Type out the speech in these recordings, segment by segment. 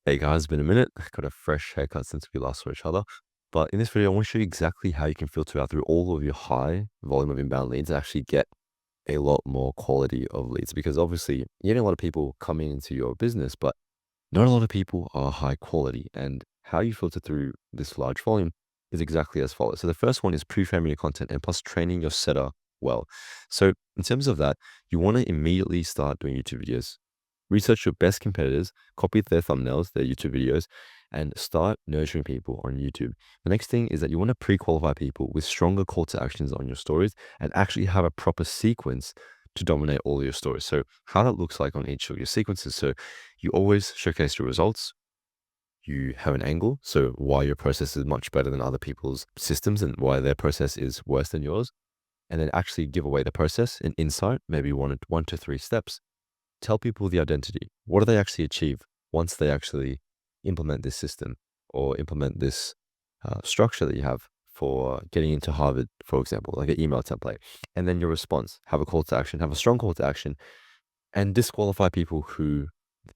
Hey guys, it's been a minute. Got a fresh haircut since we last saw each other. But in this video, I want to show you exactly how you can filter out through all of your high volume of inbound leads and actually get a lot more quality of leads. Because obviously, you're getting a lot of people coming into your business, but not a lot of people are high quality. And how you filter through this large volume is exactly as follows. So the first one is pre-framing your content and plus training your setter well. So in terms of that, you want to immediately start doing YouTube videos. Research your best competitors, copy their thumbnails, their YouTube videos, and start nurturing people on YouTube. The next thing is that you want to pre-qualify people with stronger call to actions on your stories and actually have a proper sequence to dominate all your stories. So how that looks like on each of your sequences. So you always showcase your results. You have an angle. So why your process is much better than other people's systems and why their process is worse than yours. And then actually give away the process and insight, maybe one to three steps. Tell people the identity. What do they actually achieve once they actually implement this system or implement this structure that you have for getting into Harvard, for example, like an email template? And then your response, have a call to action, have a strong call to action, and disqualify people who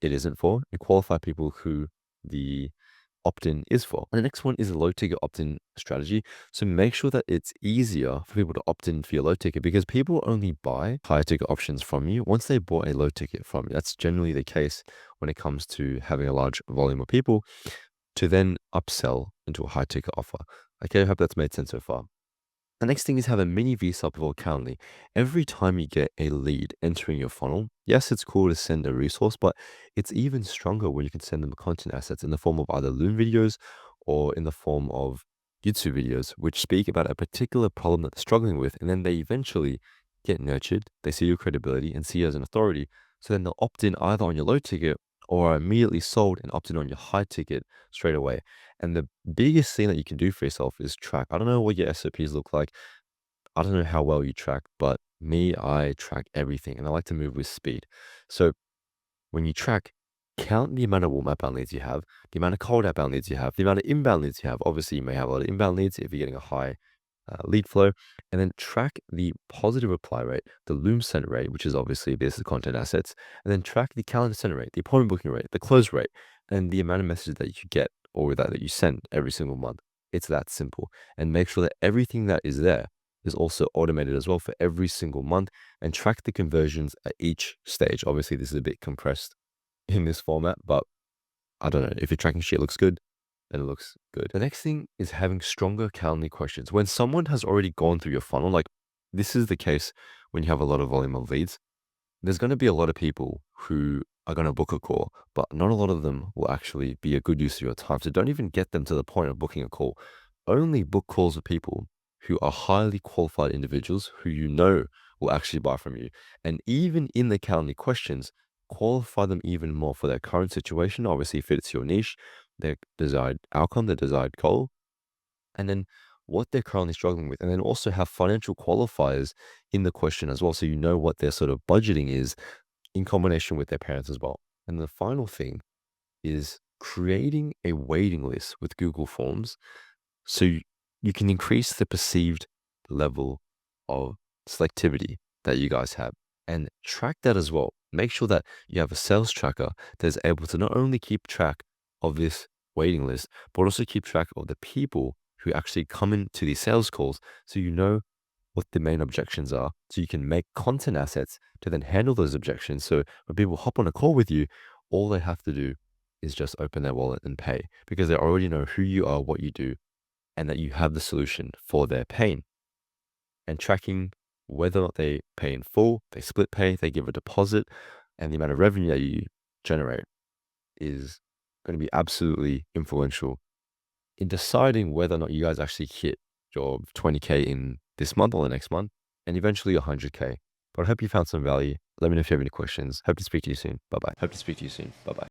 it isn't for, and qualify people who the opt-in is for. And the next one is a low ticket opt-in strategy. So make sure that it's easier for people to opt in for your low ticket because people only buy higher ticket options from you once they bought a low ticket from you. That's generally the case when it comes to having a large volume of people to then upsell into a high ticket offer. Okay, I hope that's made sense so far. The next thing is have a mini VSub of Calendly. Every time you get a lead entering your funnel, yes, it's cool to send a resource, but it's even stronger when you can send them content assets in the form of either Loom videos or in the form of YouTube videos, which speak about a particular problem that they're struggling with. And then they eventually get nurtured. They see your credibility and see you as an authority. So then they'll opt in either on your low ticket or are immediately sold and opt in on your high ticket straight away. And the biggest thing that you can do for yourself is track. I don't know what your SOPs look like. I don't know how well you track, but me, I track everything and I like to move with speed. So when you track, count the amount of warm outbound leads you have, the amount of cold outbound leads you have, the amount of inbound leads you have. Obviously, you may have a lot of inbound leads if you're getting a high lead flow, and then track the positive reply rate, the Loom send rate, which is obviously this is content assets, and then track the calendar send rate, the appointment booking rate, the close rate, and the amount of messages that you get or that you send every single month. It's that simple. And make sure that everything that is there is also automated as well for every single month and track the conversions at each stage. Obviously, this is a bit compressed in this format, but I don't know. If your tracking sheet looks good, then it looks good. The next thing is having stronger Calendly questions. When someone has already gone through your funnel, like this is the case when you have a lot of volume of leads, there's going to be a lot of people who are going to book a call, but not a lot of them will actually be a good use of your time. So don't even get them to the point of booking a call. Only book calls with people who are highly qualified individuals who you know will actually buy from you. And even in the Calendly questions, qualify them even more for their current situation. Obviously, if it's your niche, their desired outcome, their desired goal, and then what they're currently struggling with. And then also have financial qualifiers in the question as well. So you know what their sort of budgeting is in combination with their parents as well. And the final thing is creating a waiting list with Google Forms so you can increase the perceived level of selectivity that you guys have and track that as well. Make sure that you have a sales tracker that is able to not only keep track of this waiting list, but also keep track of the people who actually come into these sales calls so you know what the main objections are. So you can make content assets to then handle those objections. So when people hop on a call with you, all they have to do is just open their wallet and pay because they already know who you are, what you do, and that you have the solution for their pain. And tracking whether or not they pay in full, they split pay, they give a deposit, and the amount of revenue that you generate is going to be absolutely influential in deciding whether or not you guys actually hit your 20K in this month or the next month, and eventually 100K. But I hope you found some value. Let me know if you have any questions. Hope to speak to you soon. Bye bye.